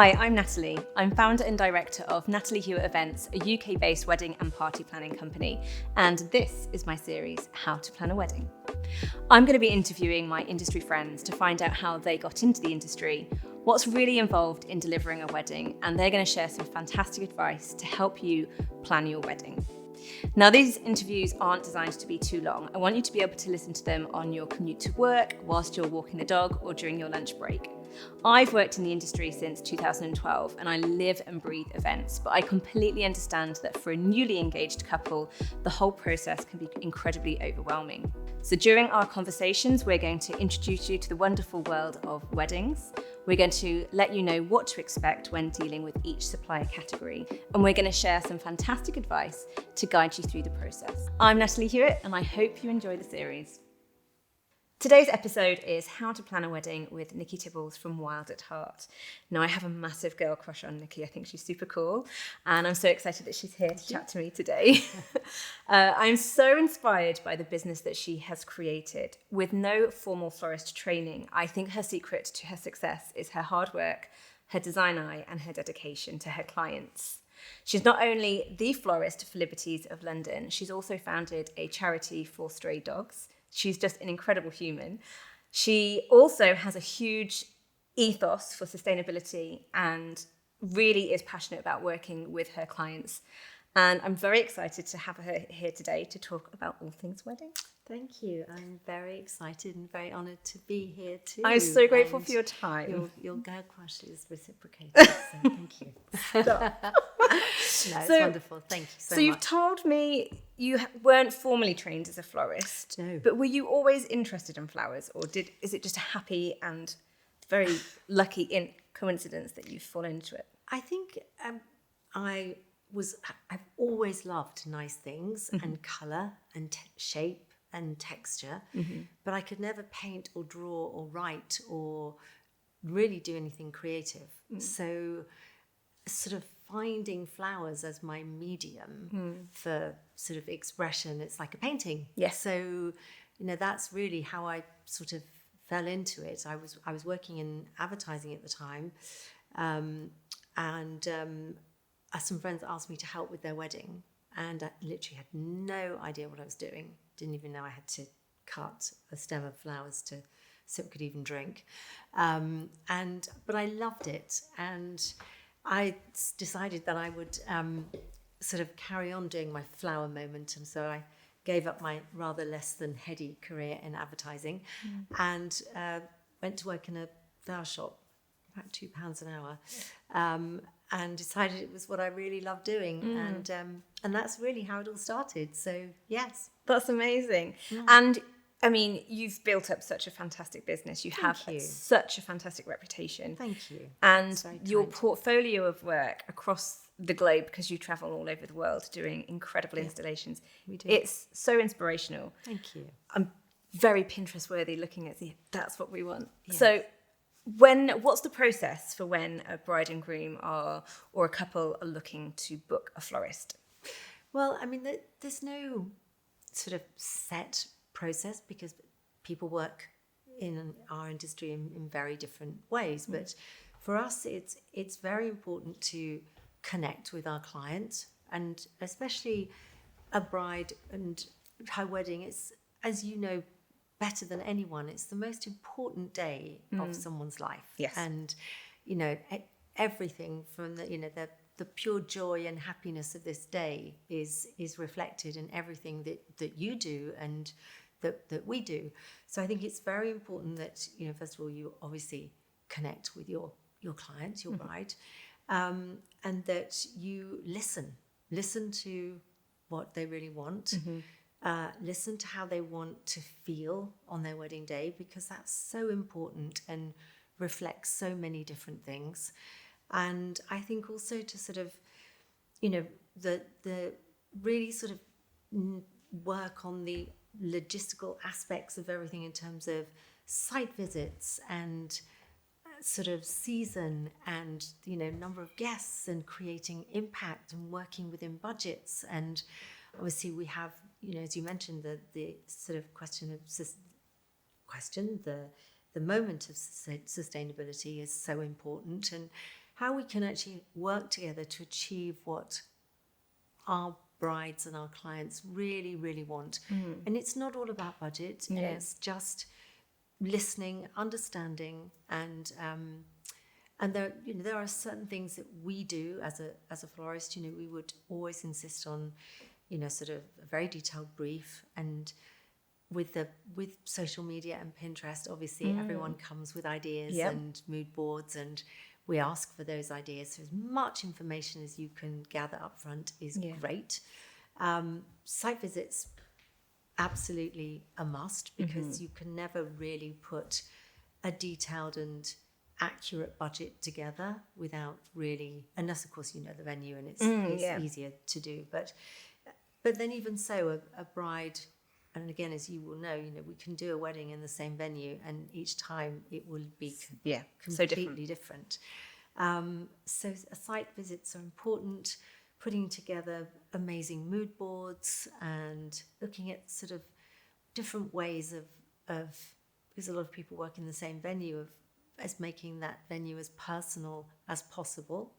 Hi, I'm Natalie. I'm founder and director of Natalie Hewitt Events, a UK-based wedding and party planning company, and this is my series, How to Plan a Wedding. I'm going to be interviewing my industry friends to find out how they got into the industry, what's really involved in delivering a wedding, and they're going to share some fantastic advice to help you plan your wedding. Now, these interviews aren't designed to be too long. I want you to be able to listen to them on your commute to work, whilst you're walking the dog, or during your lunch break. I've worked in the industry since 2012 and I live and breathe events, but I completely understand that for a newly engaged couple, the whole process can be incredibly overwhelming. So during our conversations, we're going to introduce you to the wonderful world of weddings. We're going to let you know what to expect when dealing with each supplier category, and we're going to share some fantastic advice to guide you through the process. I'm Natalie Hewitt, and I hope you enjoy the series. Today's episode is How to Plan a Wedding with Nikki Tibbles from Wild at Heart. Now, I have a massive girl crush on Nikki. I think she's super cool, and I'm so excited that she's here to chat to me today. I'm so inspired by the business that she has created. With no formal florist training, I think her secret to her success is her hard work, her design eye, and her dedication to her clients. She's not only the florist for Liberties of London, she's also founded a charity for stray dogs. She's just an incredible human. She also has a huge ethos for sustainability and really is passionate about working with her clients. And I'm very excited to have her here today to talk about all things wedding. Thank you. I'm very excited and very honoured to be here too. I'm so grateful for your time. Your girl crush is reciprocated, so thank you. It's wonderful. Thank you so much. So you've told me you weren't formally trained as a florist. No. But were you always interested in flowers, or is it just a happy and very lucky coincidence that you've fallen into it? I think I've always loved nice things and colour and shape and texture, but I could never paint or draw or write or really do anything creative. So sort of finding flowers as my medium for sort of expression, it's like a painting. Yes. So, that's really how I sort of fell into it. I was working in advertising at the time, and some friends asked me to help with their wedding, and I literally had no idea what I was doing. Didn't even know I had to cut a stem of flowers so it could even drink. But I loved it, and I decided that I would sort of carry on doing my flower moment, and so I gave up my rather less than heady career in advertising and went to work in a flower shop, about £2 an hour, and decided it was what I really loved doing, and that's really how it all started. So yes, that's amazing. And I mean, you've built up such a fantastic business. You have such a fantastic reputation. Thank you. And your portfolio of work across the globe, because you travel all over the world doing incredible installations. We do. It's so inspirational. Thank you. I'm very Pinterest worthy looking at that's what we want. Yes. So what's the process for when a bride and groom or a couple are looking to book a florist? Well, I mean, there's no sort of set process because people work in our industry in very different ways. But for us, it's very important to connect with our client, and especially a bride and her wedding. It's, as you know better than anyone, it's the most important day of someone's life. Yes. And everything from the pure joy and happiness of this day is reflected in everything that you do and that we do. So I think it's very important that, first of all, you obviously connect with your client, your bride, and that you listen to what they really want, listen to how they want to feel on their wedding day, because that's so important and reflects so many different things. And I think also to sort of, the really sort of work on the logistical aspects of everything in terms of site visits and sort of season and number of guests and creating impact and working within budgets. And obviously we have, as you mentioned, the sort of the moment of sustainability is so important, and how we can actually work together to achieve what our brides and our clients really, really want. And it's not all about budget. Yeah. It's just listening, understanding, and there are certain things that we do as a florist. We would always insist on, sort of a very detailed brief. And with social media and Pinterest, obviously everyone comes with ideas and mood boards, and we ask for those ideas. So as much information as you can gather up front is great. Site visits, absolutely a must, because you can never really put a detailed and accurate budget together without really, unless of course the venue and it's easier to do. But then even so, a bride, and again, as you will know, we can do a wedding in the same venue, and each time it will be completely different. So site visits are important. Putting together amazing mood boards and looking at sort of different ways of because a lot of people work in the same venue, as making that venue as personal as possible,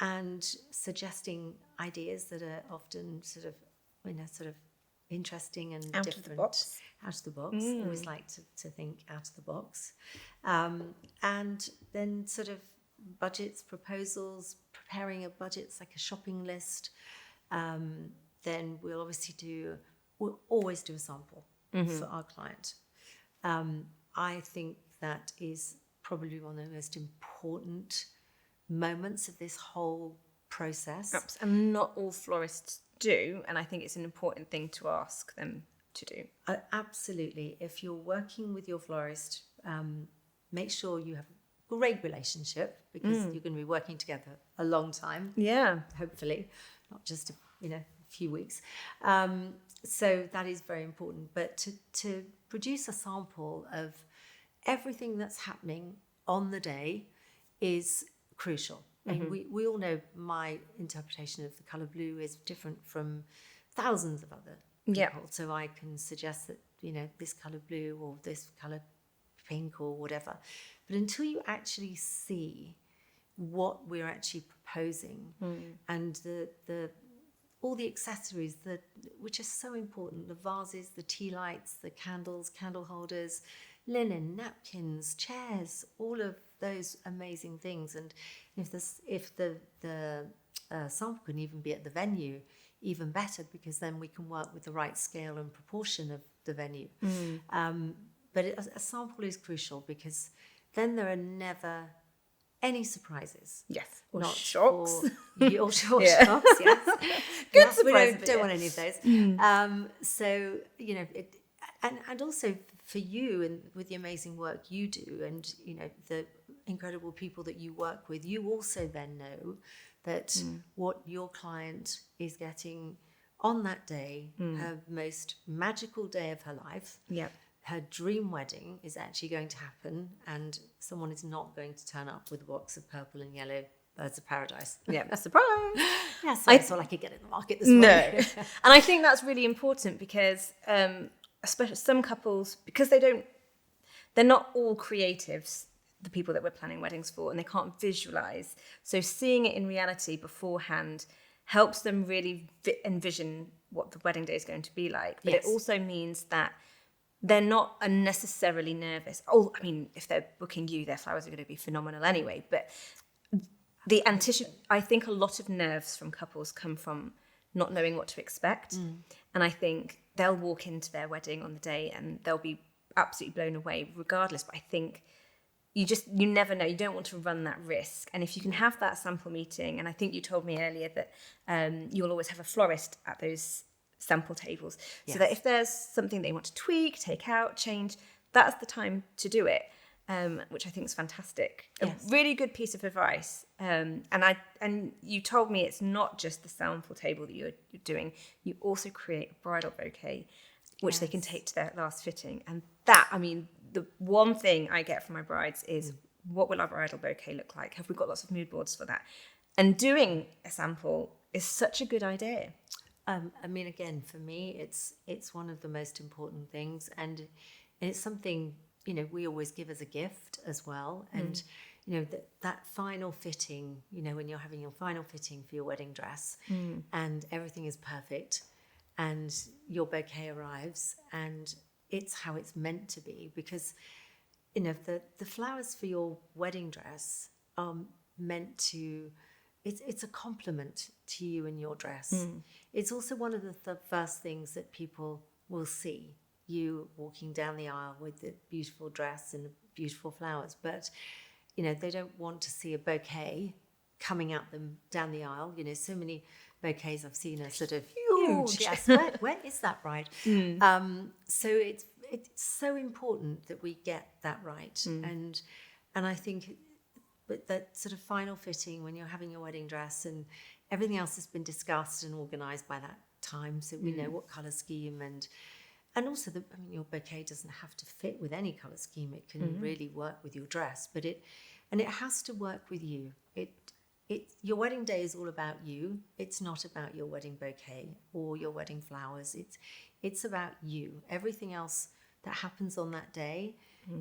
and suggesting ideas that are often sort of interesting and out different. Of the box. Out of the box. Always like to think out of the box. And then sort of budgets, proposals, preparing a budget's like a shopping list. Then we'll always do a sample for our client. I think that is probably one of the most important moments of this whole process. And not all florists do, and I think it's an important thing to ask them to do. Absolutely. If you're working with your florist, make sure you have a great relationship, because you're going to be working together a long time. Yeah. Hopefully, not just a few weeks. So that is very important. But to produce a sample of everything that's happening on the day is crucial. And we all know my interpretation of the colour blue is different from thousands of other people. So I can suggest that, this colour blue or this colour pink or whatever. But until you actually see what we're actually proposing and the all the accessories which are so important, the vases, the tea lights, the candles, candle holders, linen, napkins, chairs, all of those amazing things. And if the sample can even be at the venue, even better, because then we can work with the right scale and proportion of the venue. But a sample is crucial, because then there are never any surprises. Yes. Or Not shocks. Or shocks, yes. Good surprise. We don't want any of those. So, and also for you, and with the amazing work you do, and, the incredible people that you work with, you also then know that what your client is getting on that day, her most magical day of her life. Yeah. Her dream wedding is actually going to happen, and someone is not going to turn up with a box of purple and yellow birds of paradise. Yeah, surprise. Yes, that's all I could get in the market this morning. No. And I think that's really important, because especially some couples, because they're not all creatives, the people that we're planning weddings for, and they can't visualize. So seeing it in reality beforehand helps them really envision what the wedding day is going to be like. But it also means that they're not unnecessarily nervous. Oh, I mean, if they're booking you, their flowers are going to be phenomenal anyway. But I think a lot of nerves from couples come from not knowing what to expect. And I think they'll walk into their wedding on the day and they'll be absolutely blown away regardless. But I think you never know. You don't want to run that risk. And if you can have that sample meeting, and I think you told me earlier that you'll always have a florist at those sample tables, so that if there's something they want to tweak, take out, change, that's the time to do it, which I think is fantastic. A really good piece of advice. And you told me it's not just the sample table that you're doing. You also create a bridal bouquet, which they can take to their last fitting. And that, I mean, the one thing I get from my brides is, what will our bridal bouquet look like? Have we got lots of mood boards for that? And doing a sample is such a good idea. I mean, again, for me, it's one of the most important things, and it's something we always give as a gift as well. And that final fitting, when you're having your final fitting for your wedding dress and everything is perfect and your bouquet arrives and it's how it's meant to be, because the flowers for your wedding dress are meant to, it's a compliment to you and your dress. It's also one of the first things that people will see, you walking down the aisle with the beautiful dress and the beautiful flowers, but they don't want to see a bouquet coming at them down the aisle. So many bouquets I've seen are sort of huge. Yes, where is that bride? So it's so important that we get that right. And I think but that sort of final fitting when you're having your wedding dress and everything else has been discussed and organised by that time, so we know what colour scheme and also your bouquet doesn't have to fit with any colour scheme. It can really work with your dress, but it has to work with you. Your wedding day is all about you. It's not about your wedding bouquet or your wedding flowers. It's about you. Everything else that happens on that day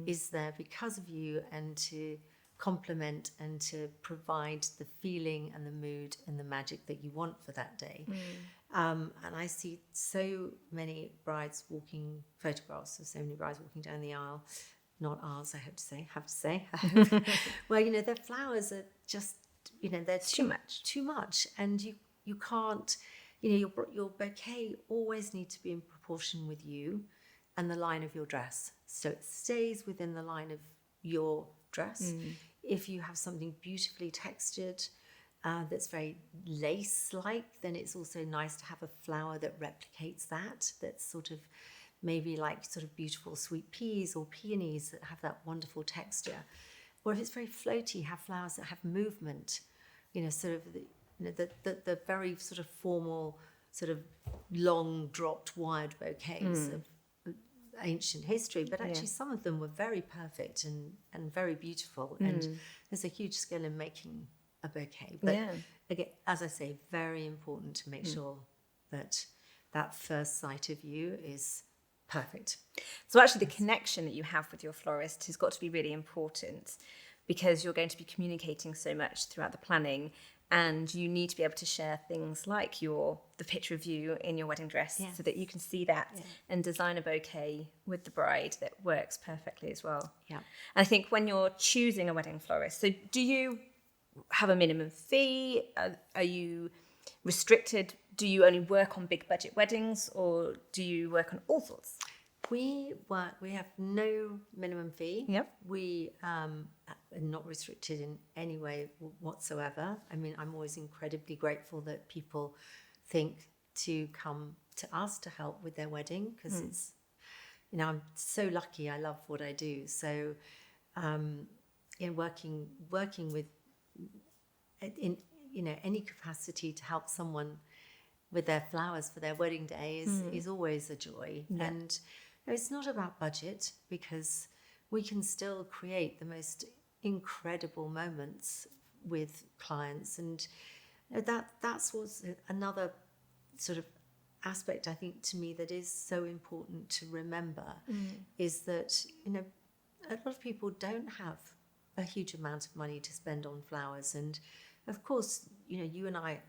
is there because of you and to complement and to provide the feeling and the mood and the magic that you want for that day. And I see so many brides photographs of so many brides walking down the aisle, not ours, I have to say, where, their flowers are just, they're too much. And you can't, your bouquet always needs to be in proportion with you and the line of your dress. So it stays within the line of your dress. If you have something beautifully textured that's very lace-like, then it's also nice to have a flower that replicates that. That's sort of maybe like sort of beautiful sweet peas or peonies that have that wonderful texture. Or if it's very floaty, have flowers that have movement. Sort of the very sort of formal, sort of long dropped wired bouquets of ancient history, but actually some of them were very perfect and very beautiful, and there's a huge skill in making a bouquet, but again, as I say, very important to make sure that first sight of you is perfect. So actually the connection that you have with your florist has got to be really important, because you're going to be communicating so much throughout the planning, and you need to be able to share things like the picture of you in your wedding dress so that you can see that and design a bouquet with the bride that works perfectly as well. Yeah. And I think when you're choosing a wedding florist, so do you have a minimum fee? Are you restricted? Do you only work on big budget weddings, or do you work on all sorts? We have no minimum fee. Yep. We are not restricted in any way whatsoever. I'm always incredibly grateful that people think to come to us to help with their wedding, because it's, I'm so lucky. I love what I do. So, in working with, in any capacity to help someone with their flowers for their wedding day is always a joy. Yeah. And it's not about budget, because we can still create the most incredible moments with clients, and that's what's another sort of aspect, I think, to me that is so important to remember, is that a lot of people don't have a huge amount of money to spend on flowers, and of course you and I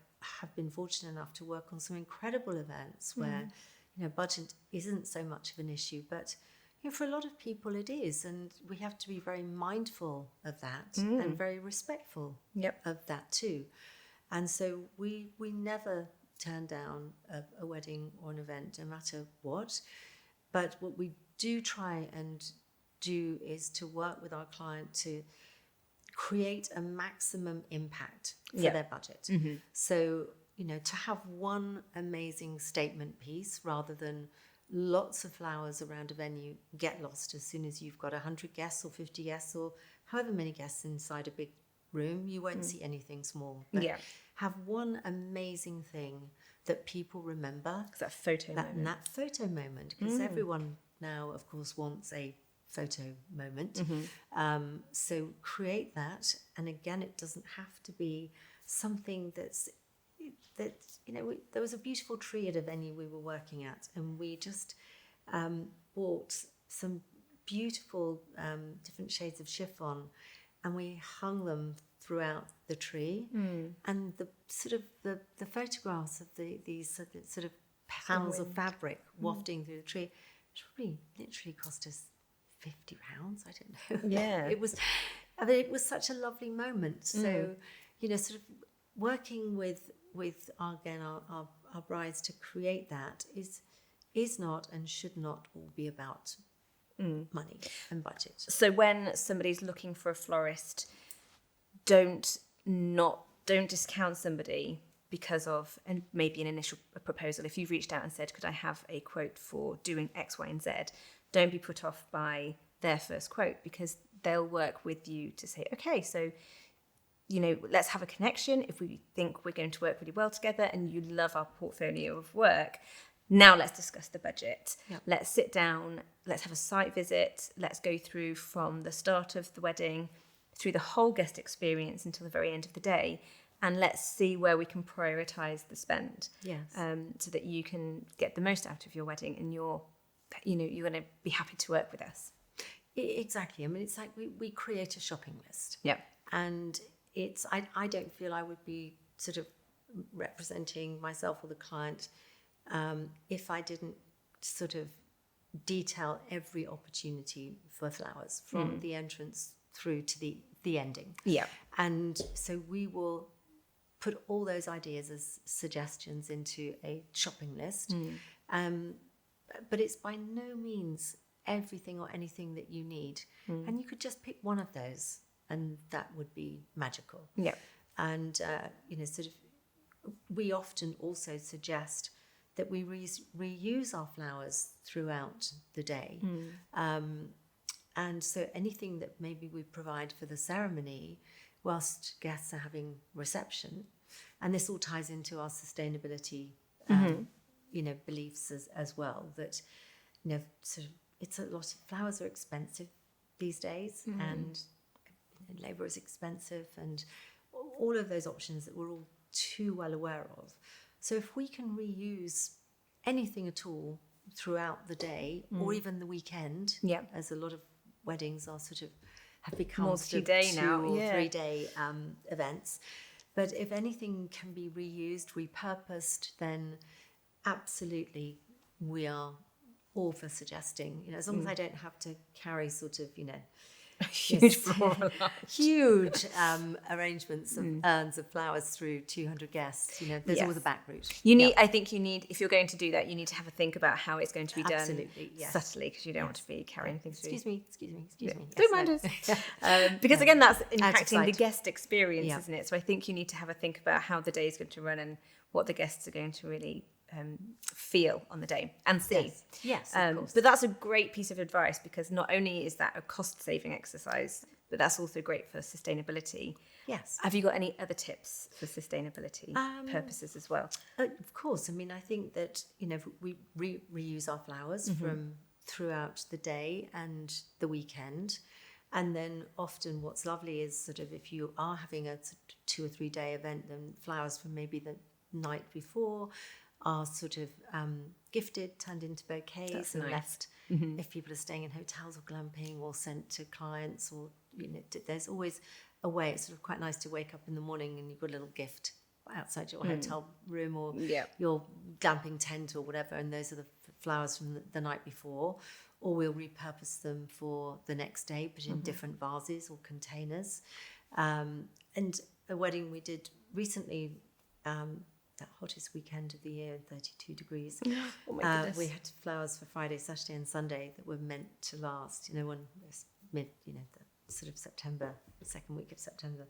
have been fortunate enough to work on some incredible events where budget isn't so much of an issue, but for a lot of people it is, and we have to be very mindful of that and very respectful of that too. And so we never turn down a wedding or an event, no matter what. But what we do try and do is to work with our client to create a maximum impact for their budget. So to have one amazing statement piece rather than lots of flowers around a venue get lost as soon as you've got 100 guests or 50 guests or however many guests inside a big room. You won't see anything small. But have one amazing thing that people remember. That photo moment. That photo moment, because everyone now, of course, wants a photo moment. So create that. And again, it doesn't have to be something that there was a beautiful tree at a venue we were working at, and we just bought some beautiful different shades of chiffon and we hung them throughout the tree. And the sort of the photographs of these sort of panels of fabric wafting through the tree, which probably literally cost us £50. I don't know. Yeah. It was such a lovely moment. So, sort of working with our brides to create that is not and should not all be about money and budget. So when somebody's looking for a florist, don't discount somebody because of and maybe an initial proposal. If you've reached out and said, could I have a quote for doing X, Y, and Z, don't be put off by their first quote, because they'll work with you to say, okay, so let's have a connection. If we think we're going to work really well together and you love our portfolio of work, now let's discuss the budget. Yep. Let's sit down, let's have a site visit, let's go through from the start of the wedding through the whole guest experience until the very end of the day, and let's see where we can prioritise the spend. Yes. So that you can get the most out of your wedding, and you're going to be happy to work with us. Exactly. I mean, it's like we create a shopping list. Yeah. And I don't feel I would be sort of representing myself or the client if I didn't sort of detail every opportunity for flowers from the entrance through to the ending. Yeah. And so we will put all those ideas as suggestions into a shopping list. But it's by no means everything or anything that you need. And you could just pick one of those and that would be magical. Yeah. And, sort of, we often also suggest that we reuse our flowers throughout the day. And so anything that maybe we provide for the ceremony whilst guests are having reception, and this all ties into our sustainability, beliefs as well, that, sort of, it's a lot of flowers are expensive these days, and labour is expensive, and all of those options that we're all too well aware of. So if we can reuse anything at all throughout the day or even the weekend, as a lot of weddings are sort of have become multi-day now, 2 or 3 day events. But if anything can be reused, repurposed, then absolutely we are all for suggesting, as long as I don't have to carry sort of, huge floral huge arrangements of urns of flowers through 200 guests. There's always a back route. I think you need, if you're going to do that, you need to have a think about how it's going to be done. Absolutely, yes. Subtly, because you don't want to be carrying things through. Excuse me. Don't mind us. Because again, that's impacting the sight. guest experience, isn't it? So I think you need to have a think about how the day is going to run and what the guests are going to really feel on the day and see. Yes, of course. But that's a great piece of advice, because not only is that a cost-saving exercise, but that's also great for sustainability. Yes. Have you got any other tips for sustainability purposes as well? Of course. I mean, I think that, we reuse our flowers from throughout the day and the weekend. And then often what's lovely is sort of if you are having a 2 or 3 day event, then flowers from maybe the night before are sort of gifted, turned into bouquets. That's and nice. left. If people are staying in hotels or glamping, or sent to clients, or there's always a way. It's sort of quite nice to wake up in the morning and you've got a little gift outside your hotel room or your glamping tent or whatever, and those are the flowers from the night before. Or we'll repurpose them for the next day, but in different vases or containers. And a wedding we did recently, that hottest weekend of the year, 32 degrees. Oh my goodness. We had flowers for Friday, Saturday and Sunday that were meant to last, when it was the sort of September, the second week of September.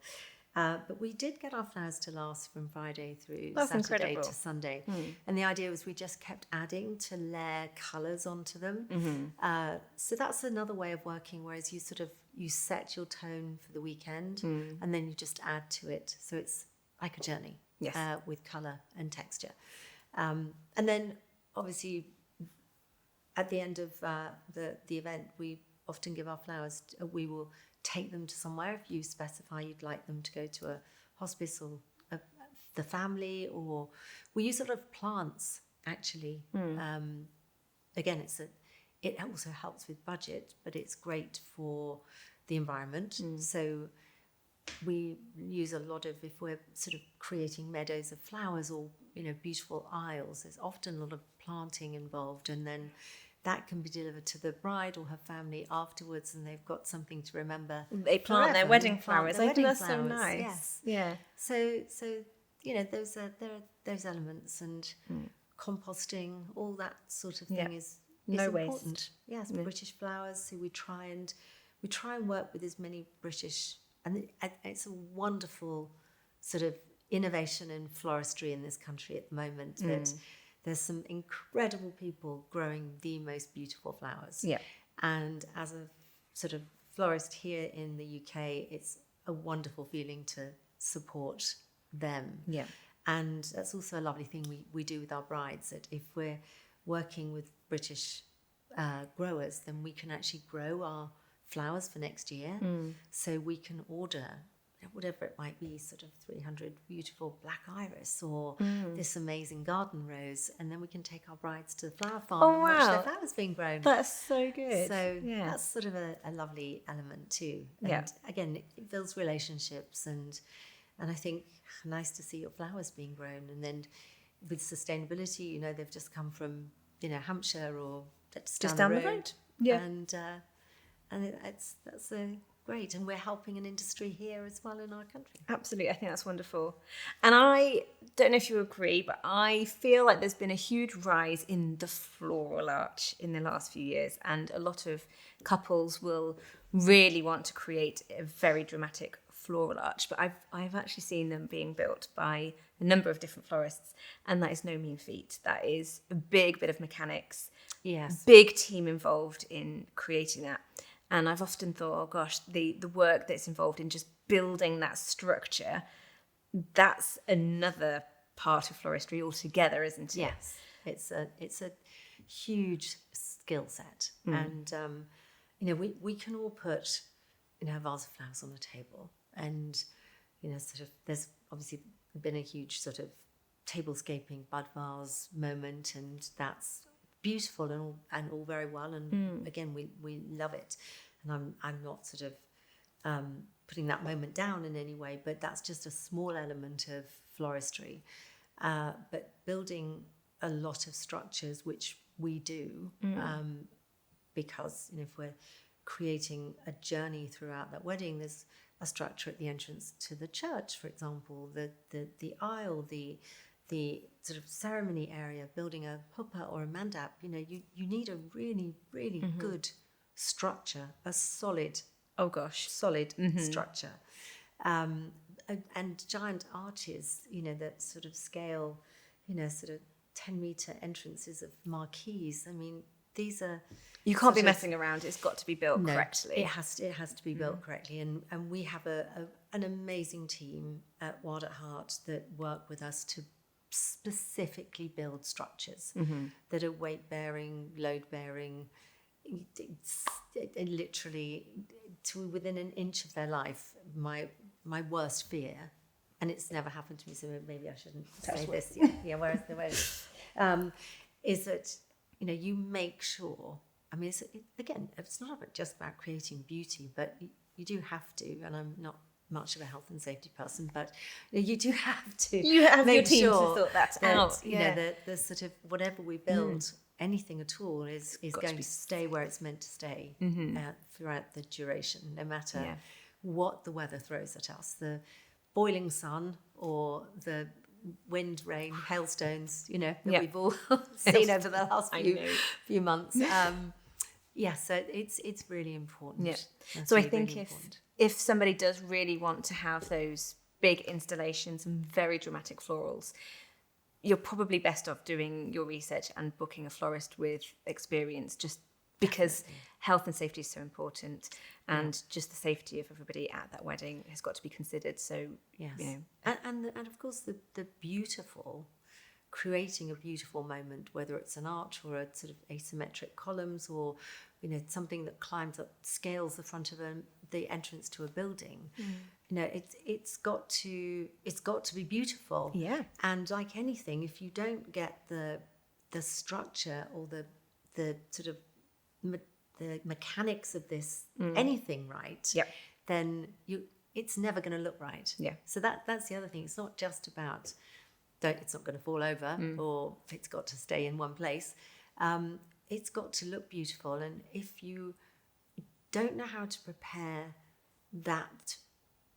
But we did get our flowers to last from Friday through Saturday incredible. to Sunday. And the idea was we just kept adding to layer colours onto them. So that's another way of working, whereas you set your tone for the weekend and then you just add to it. So it's like a journey. Yes. With colour and texture. And then obviously at the end of the event, we often give our flowers, we will take them to somewhere if you specify you'd like them to go to a hospice or the family, or we use sort of plants actually. Again, it also helps with budget, but it's great for the environment. So we use a lot of, if we're sort of creating meadows of flowers or, beautiful aisles, there's often a lot of planting involved, and then that can be delivered to the bride or her family afterwards, and they've got something to remember. They plant their wedding flowers. I think that's so nice. Yes. Yeah. So those are there are those elements, and composting, all that sort of thing is no important. waste. Yes, British flowers. So we try and work with as many British, and it's a wonderful sort of innovation in floristry in this country at the moment, that there's some incredible people growing the most beautiful flowers. Yeah. And as a sort of florist here in the UK, it's a wonderful feeling to support them. Yeah. And that's also a lovely thing we do with our brides, that if we're working with British growers, then we can actually grow our flowers for next year. So we can order whatever it might be, sort of 300 beautiful black iris or this amazing garden rose, and then we can take our brides to the flower farm and watch their flowers being grown. That's so good. So that's sort of a lovely element too. And again, it builds relationships, and I think nice to see your flowers being grown. And then with sustainability, they've just come from Hampshire or just down the road. Yeah. And that's great, and we're helping an industry here as well in our country. Absolutely, I think that's wonderful. And I don't know if you agree, but I feel like there's been a huge rise in the floral arch in the last few years, and a lot of couples will really want to create a very dramatic floral arch. But I've actually seen them being built by a number of different florists, and that is no mean feat. That is a big bit of mechanics. Yes. Big team involved in creating that. And I've often thought, oh gosh, the work that's involved in just building that structure, that's another part of floristry altogether, isn't it? Yes, it's a huge skill set, and we can all put a vase of flowers on the table, and sort of there's obviously been a huge sort of tablescaping bud vase moment, and that's beautiful and all very well, and again we love it, and I'm not sort of putting that moment down in any way, but that's just a small element of floristry. But building a lot of structures, which we do, because if we're creating a journey throughout that wedding, there's a structure at the entrance to the church, for example, the aisle, the sort of ceremony area, building a huppah or a mandap. You need a really, really good structure, a solid structure, and giant arches, that sort of scale, sort of 10-meter entrances of marquees. I mean, these are, you can't be messing around. It's got to be built correctly. It has to be built correctly, and we have an amazing team at Wild at Heart that work with us to specifically build structures that are weight bearing, load bearing. It's literally to within an inch of their life. My worst fear, and it's never happened to me, so maybe I shouldn't say this. Whereas is that you make sure. I mean, it's not just about creating beauty, but you do have to. And I'm not much of a health and safety person, but you do have to. You have make your team sure to sort that out. The sort of whatever we build, anything at all, is going to stay where it's meant to stay throughout the duration, no matter what the weather throws at us, the boiling sun or the wind, rain, hailstones, that we've all seen over the last few months. So it's really important. Yeah. That's so really, I think really important. if somebody does really want to have those big installations and very dramatic florals, you're probably best off doing your research and booking a florist with experience, just because health and safety is so important, and just the safety of everybody at that wedding has got to be considered. So and of course the beautiful, creating a beautiful moment, whether it's an arch or a sort of asymmetric columns, or something that climbs up, scales the front of the entrance to a building. It's got to be beautiful. Yeah. And like anything, if you don't get the structure or the sort of the mechanics of this anything right, then it's never going to look right. Yeah. So that's the other thing. It's not just about it's not going to fall over or it's got to stay in one place. It's got to look beautiful. And if you don't know how to prepare that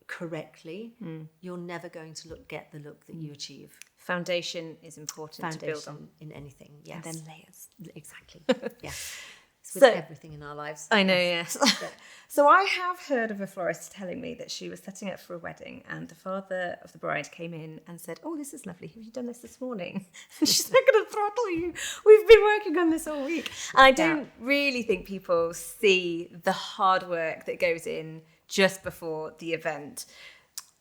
correctly, you're never going to get the look that you achieve. Foundation is important to build on. In anything, yes. And then layers. Exactly, yeah. It's with So- everything in our lives. I know, yes. So I have heard of a florist telling me that she was setting up for a wedding and the father of the bride came in and said, "Oh, this is lovely. Have you done this morning?" And she's not going to throttle you. We've been working on this all week. And I don't really think people see the hard work that goes in just before the event.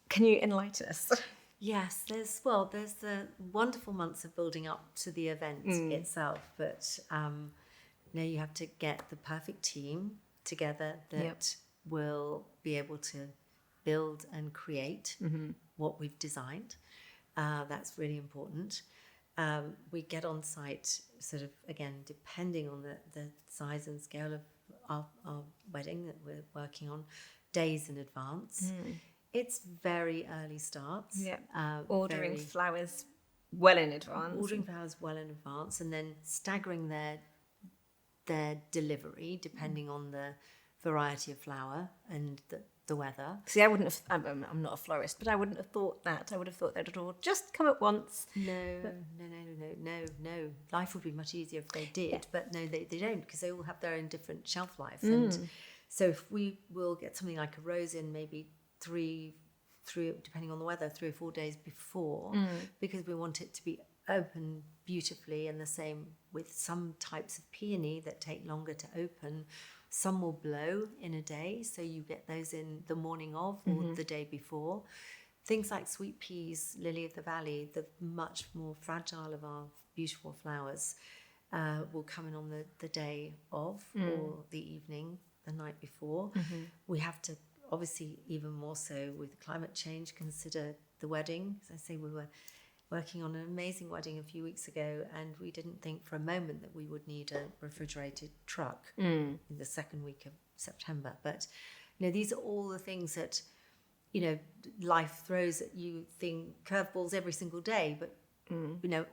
Can you enlighten us? Yes, there's the wonderful months of building up to the event itself, but you have to get the perfect team together that will be able to build and create what we've designed. That's really important. We get on site sort of, again, depending on the size and scale of our wedding that we're working on, days in advance. It's very early starts. Yeah. Ordering flowers well in advance. Ordering flowers well in advance, and then staggering their delivery depending on the variety of flower and the weather. See, I wouldn't have, I'm not a florist, but I wouldn't have thought that. I would have thought they'd all just come at once. No. Life would be much easier if they did, but no, they don't, because they all have their own different shelf life. And so if we will get something like a rose in maybe three, depending on the weather, 3 or 4 days before, because we want it to be open beautifully, and the same with some types of peony that take longer to open. Some will blow in a day, so you get those in the morning of or the day before. Things like sweet peas, lily of the valley, the much more fragile of our beautiful flowers, will come in on the day of or the evening, the night before. We have to, obviously, even more so with climate change, consider the wedding. As I say, we were working on an amazing wedding a few weeks ago, and we didn't think for a moment that we would need a refrigerated truck in the second week of September. But these are all the things that life throws at you, curveballs every single day. But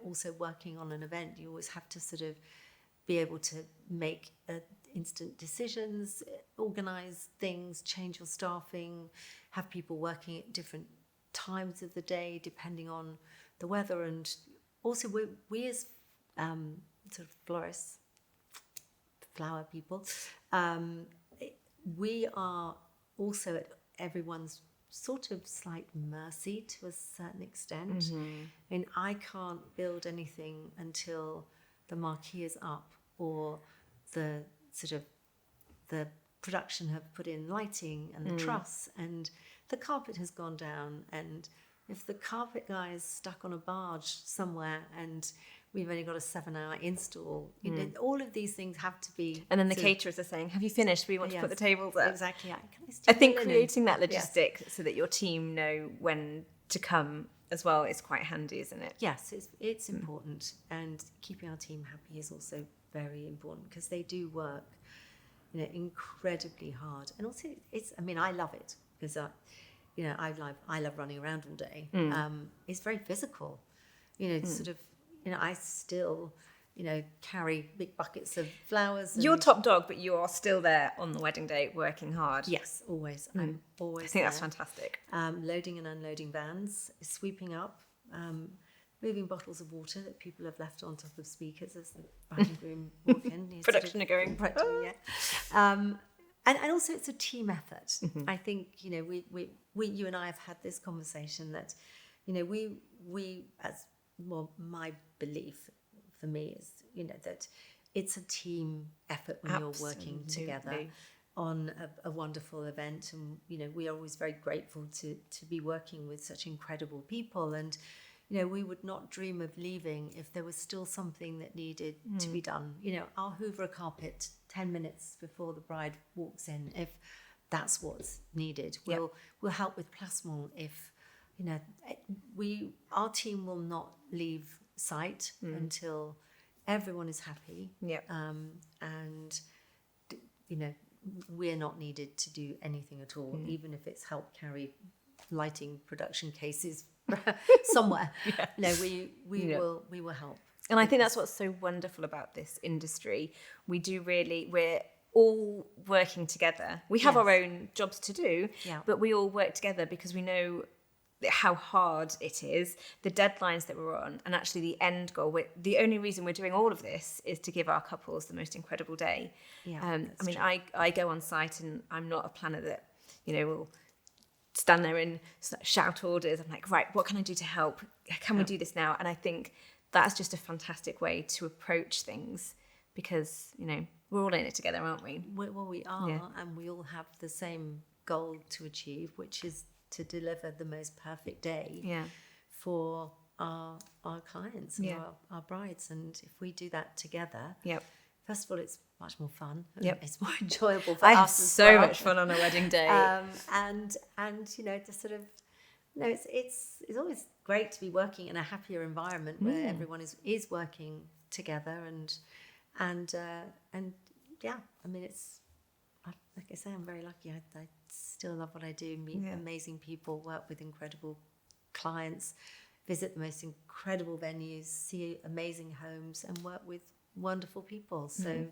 also working on an event, you always have to sort of be able to make instant decisions, organize things, change your staffing, have people working at different times of the day depending on the weather. And also we as sort of florists, flower people, we are also at everyone's sort of slight mercy to a certain extent. I mean, I can't build anything until the marquee is up or the sort of the production have put in lighting and the truss and the carpet has gone down, and if the carpet guy is stuck on a barge somewhere and we've only got a 7-hour install, all of these things have to be. And then the caterers are saying, "Have you finished? We want to put the tables up." Exactly. I think creating that logistic so that your team know when to come as well is quite handy, isn't it? Yes, it's important, and keeping our team happy is also very important, because they do work, incredibly hard. And also, I love it, because I love running around all day. It's very physical, sort of. I still, carry big buckets of flowers. You're top dog, but you are still there on the wedding day working hard. Yes, always. I'm always. I think there. that's fantastic. Loading and unloading vans, sweeping up, moving bottles of water that people have left on top of speakers as the bride and groom walk in. Production are going. And also it's a team effort. I think, you and I have had this conversation that, we as well, my belief for me is, that it's a team effort when you're working together on a wonderful event. And, we are always very grateful to be working with such incredible people. And, we would not dream of leaving if there was still something that needed to be done. I'll hoover a carpet 10 minutes before the bride walks in if that's what's needed. We'll help with plasmon if, our team will not leave site until everyone is happy. And, we're not needed to do anything at all, even if it's help carry lighting production cases somewhere. Yeah. No, we will help. And I think that's what's so wonderful about this industry. We're all working together. We have our own jobs to do, but we all work together because we know how hard it is, the deadlines that we're on, and actually the end goal. The only reason we're doing all of this is to give our couples the most incredible day. I go on site, and I'm not a planner that, will stand there and shout orders. I'm like, right, what can I do to help? Can we do this now? And I think that's just a fantastic way to approach things, because, we're all in it together, aren't we? Well, we are, and we all have the same goal to achieve, which is to deliver the most perfect day for our clients and our brides. And if we do that together, first of all, it's much more fun. It's more enjoyable for us. I have so much fun on a wedding day. And to sort of, it's always great to be working in a happier environment where everyone is working together and it's, like I say, I'm very lucky. I still love what I do, meet amazing people, work with incredible clients, visit the most incredible venues, see amazing homes, and work with wonderful people. So,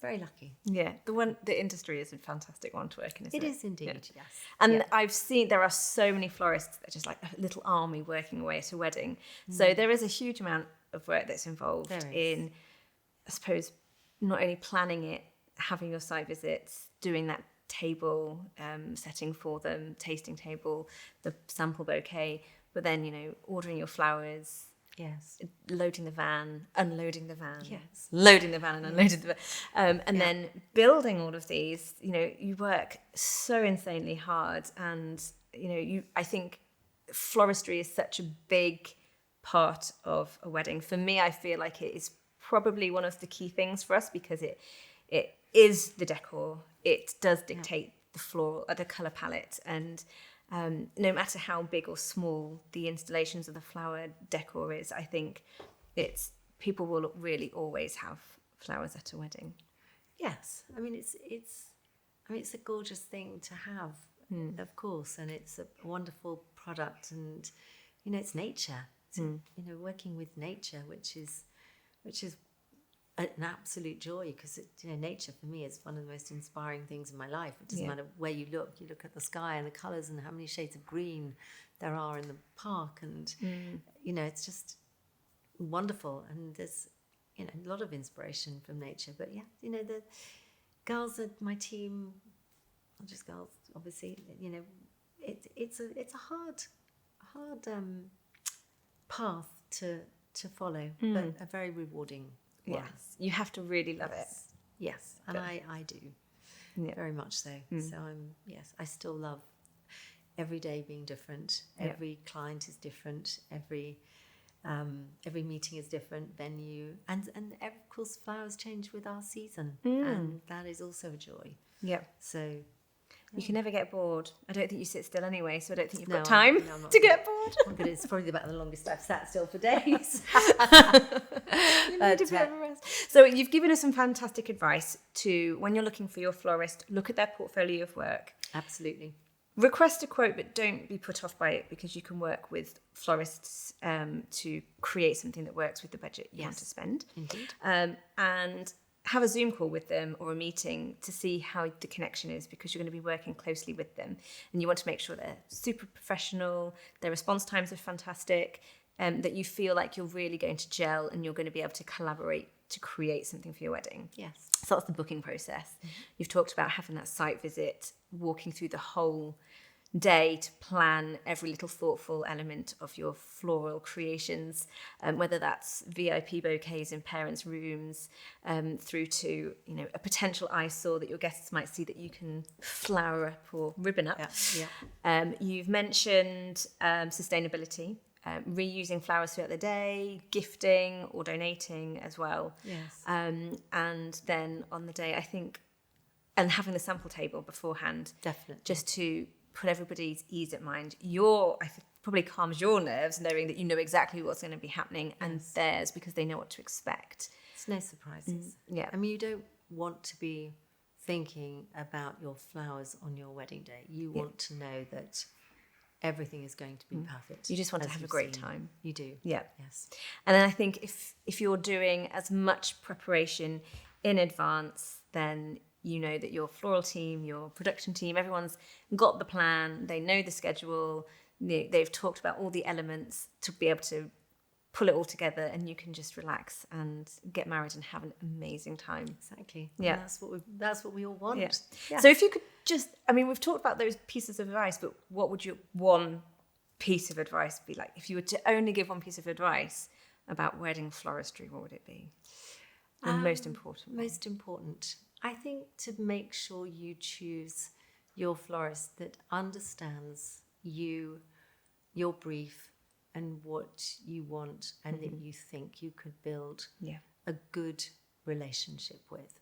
very lucky. Yeah, the industry is a fantastic one to work in, isn't it? It is indeed, yes. And I've seen there are so many florists that are just like a little army working away at a wedding. So there is a huge amount of work that's involved in, I suppose, not only planning it, having your site visits, doing that table setting for them, tasting table, the sample bouquet, but then, ordering your flowers, loading the van, unloading the van, loading the van and unloading the van, and then building all of these. You work so insanely hard, and I think floristry is such a big part of a wedding. For me, I feel like it is probably one of the key things for us, because it is the decor. It does dictate the floral, the colour palette, and no matter how big or small the installations of the flower decor is, I think people will really always have flowers at a wedding. Yes, it's a gorgeous thing to have, of course, and it's a wonderful product, and it's nature. It's, working with nature, which is an absolute joy, because nature for me is one of the most inspiring things in my life. It doesn't matter where you look at the sky and the colours and how many shades of green there are in the park, and it's just wonderful. And there's a lot of inspiration from nature. But the girls at my team, not just girls, obviously, it's a hard path to follow, but a very rewarding one. Yes, you have to really love it. Yes, and I do, very much so. So I still love every day being different. Every client is different. Every meeting is different, venue, and of course flowers change with our season, and that is also a joy. Yeah. So you can never get bored. I don't think you sit still anyway, so I don't think you've got time to get bored. It's probably about the longest I've sat still for days. You need a bit of a rest. So you've given us some fantastic advice to, when you're looking for your florist, look at their portfolio of work. Absolutely. Request a quote, but don't be put off by it, because you can work with florists to create something that works with the budget you want to spend. Indeed. And have a Zoom call with them or a meeting to see how the connection is, because you're going to be working closely with them, and you want to make sure they're super professional, their response times are fantastic, that you feel like you're really going to gel and you're going to be able to collaborate to create something for your wedding. Yes. So that's the booking process. You've talked about having that site visit, walking through the whole day to plan every little thoughtful element of your floral creations, whether that's VIP bouquets in parents' rooms, through to a potential eyesore that your guests might see that you can flower up or ribbon up. You've mentioned sustainability, reusing flowers throughout the day, gifting or donating as well. Yes. And then on the day, I think, and having the sample table beforehand, definitely, just to put everybody's ease at mind. I think probably calms your nerves knowing that you know exactly what's going to be happening, and theirs, because they know what to expect. It's no surprises. Yeah. You don't want to be thinking about your flowers on your wedding day. You want to know that everything is going to be perfect. You just want to as have a you've great seen. time. You do. Yeah. Yes. And then I think if you're doing as much preparation in advance, then you know that your floral team, your production team, everyone's got the plan, they know the schedule, they've talked about all the elements to be able to pull it all together, and you can just relax and get married and have an amazing time. Exactly. Yeah. And that's what we all want. Yeah. Yeah. So if you could just, I mean, we've talked about those pieces of advice, but what would your one piece of advice be like? If you were to only give one piece of advice about wedding floristry, what would it be? The most important one. Most important. I think to make sure you choose your florist that understands you, your brief, and what you want, and that you think you could build a good relationship with.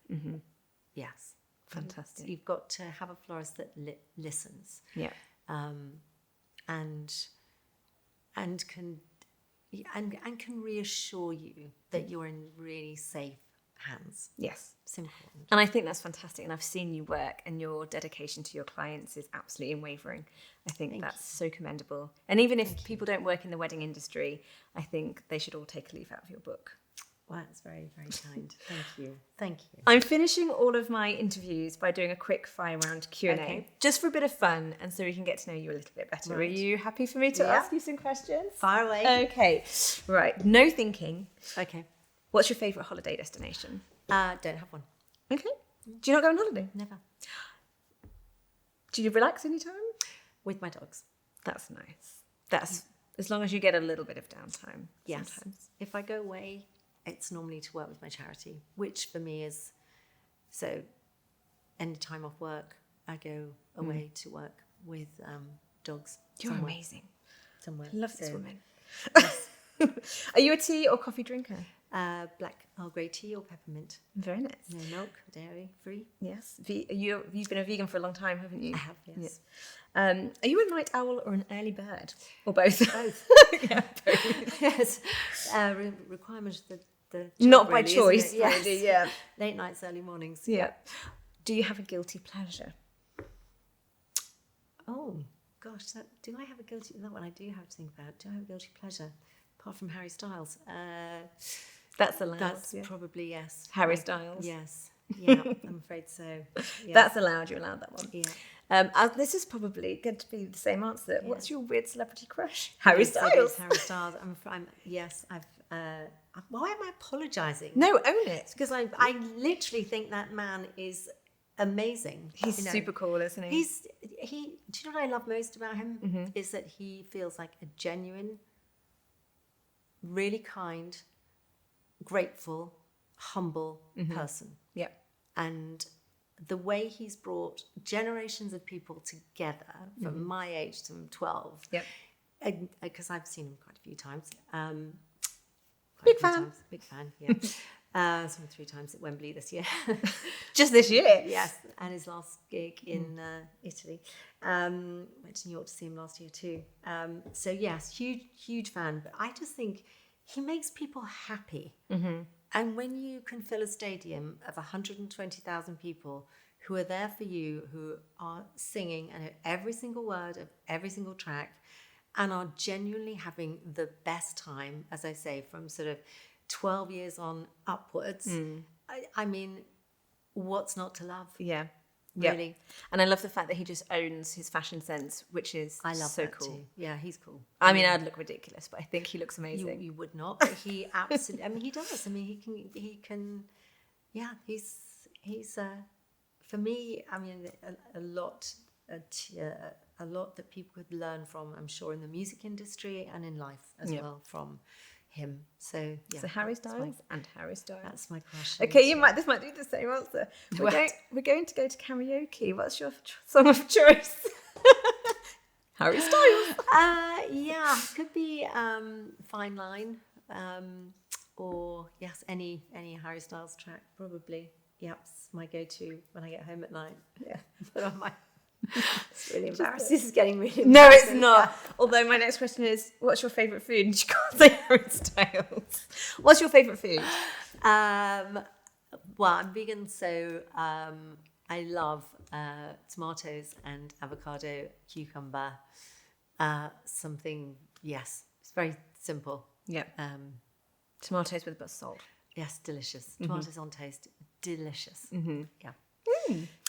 Yes. Fantastic. You've got to have a florist that listens. Yeah. And can reassure you that you're in really safe hands. Yes. It's important. And I think that's fantastic. And I've seen you work, and your dedication to your clients is absolutely unwavering. I think that's so commendable. And even if people don't work in the wedding industry, I think they should all take a leaf out of your book. Well, that's very, very kind. Thank you. Thank you. I'm finishing all of my interviews by doing a quick fire round Q&A, Okay. just for a bit of fun, and so we can get to know you a little bit better. Right. Are you happy for me to ask you some questions? Fire away. Okay. Right. No thinking. Okay. What's your favourite holiday destination? Don't have one. Okay. Do you not go on holiday? Never. Do you relax anytime? With my dogs. That's nice. That's as long as you get a little bit of downtime. Yes. Sometimes. If I go away, it's normally to work with my charity, which for me is, so any time off work, I go away to work with dogs. You're somewhere. amazing. Somewhere. I love this So, woman. Are you a tea or coffee drinker? Black Earl Grey tea or peppermint. Very nice. No milk, dairy free. Yes. You've been a vegan for a long time, haven't you? I have, yes. Yeah. Are you a night owl or an early bird? Or both? Both. Yeah, both. Yes. Requirement of the job, Not by really, isn't choice, it? Yes. really, yeah. Late nights, early mornings. Yeah. Do you have a guilty pleasure? Oh, gosh. Do I have a guilty... That one I do have to think about. Do I have a guilty pleasure? Apart from Harry Styles. That's allowed. That's yeah. probably yes. Harry Styles. Yes. Yeah, I'm afraid so. Yeah. That's allowed. You're allowed that one. Yeah. This is probably going to be the same answer. Yeah. What's your weird celebrity crush? Harry Yes, it Styles. is Harry Styles. Yes, I've... why am I apologising? No, own it. Because I literally think that man is amazing. He's You know, super cool, isn't he? do you know what I love most about him? Is that he feels like a genuine, really kind, grateful, humble person. Yeah. And the way he's brought generations of people together from my age to 12. Yep. Because I've seen him quite a few times. Big fan. Big fan, yeah. Saw him 3 times at Wembley this year. Just this year? Yes, and his last gig in Italy. Went to New York to see him last year too. So yes, huge fan. But I just think he makes people happy. And when you can fill a stadium of 120,000 people who are there for you, who are singing and know every single word of every single track, and are genuinely having the best time, as I say, from sort of 12 years on upwards, I mean, what's not to love? Yeah. Really. Yep. And I love the fact that he just owns his fashion sense, which is I love so that cool. too. Yeah, he's cool. I mean, I'd look ridiculous, but I think he looks amazing. You would not, but he absolutely. I mean, he does. I mean, he can. Yeah, he's for me. I mean, a lot that people could learn from. I'm sure in the music industry and in life as well from him. So yeah. So Harry Styles and Harry Styles. That's my crush. Okay, this might be the same answer. We're going to go to karaoke. What's your song of choice? Harry Styles. Yeah, could be Fine Line, or yes, any Harry Styles track probably. Yep, it's my go-to when I get home at night. Yeah, put on my. It's really embarrassing. This is getting really embarrassing. No, it's not. Although my next question is, what's your favourite food? And you can't say Harry Styles. What's your favourite food? Well, I'm vegan, so I love tomatoes and avocado, cucumber. Something, yes, it's very simple. Yeah. Tomatoes with a bit of salt. Yes, delicious. Tomatoes on toast, delicious. Yeah.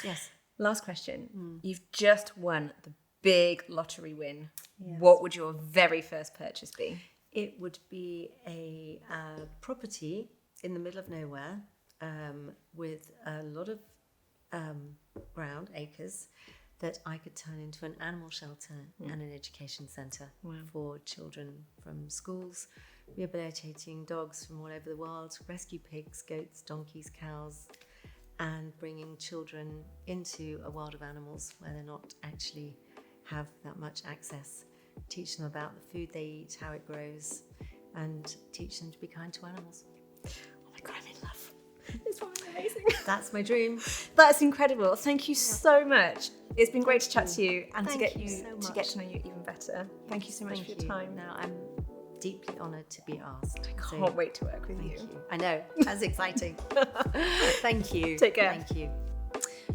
Yes. Last question. You've just won the big lottery win. Yes. What would your very first purchase be? It would be a property in the middle of nowhere with a lot of ground, acres, that I could turn into an animal shelter and an education centre for children from schools, rehabilitating dogs from all over the world, rescue pigs, goats, donkeys, cows, and bringing children into a world of animals where they're not actually have that much access. Teach them about the food they eat, how it grows, and teach them to be kind to animals. Oh my God, I'm in love. It's probably amazing. That's my dream. That's incredible. Thank you so much. It's been great to chat to you and to get to know you even better. Thank you so much for your time. Now, I'm deeply honoured to be asked. I can't wait to work with you. I know, that's exciting. Thank you. Take care. Thank you.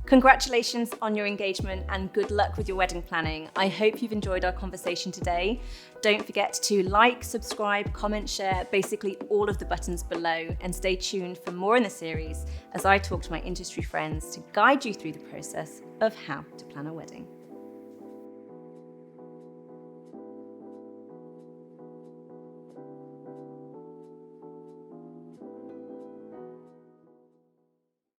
Congratulations on your engagement and good luck with your wedding planning. I hope you've enjoyed our conversation today. Don't forget to like, subscribe, comment, share, basically all of the buttons below, and stay tuned for more in the series as I talk to my industry friends to guide you through the process of how to plan a wedding.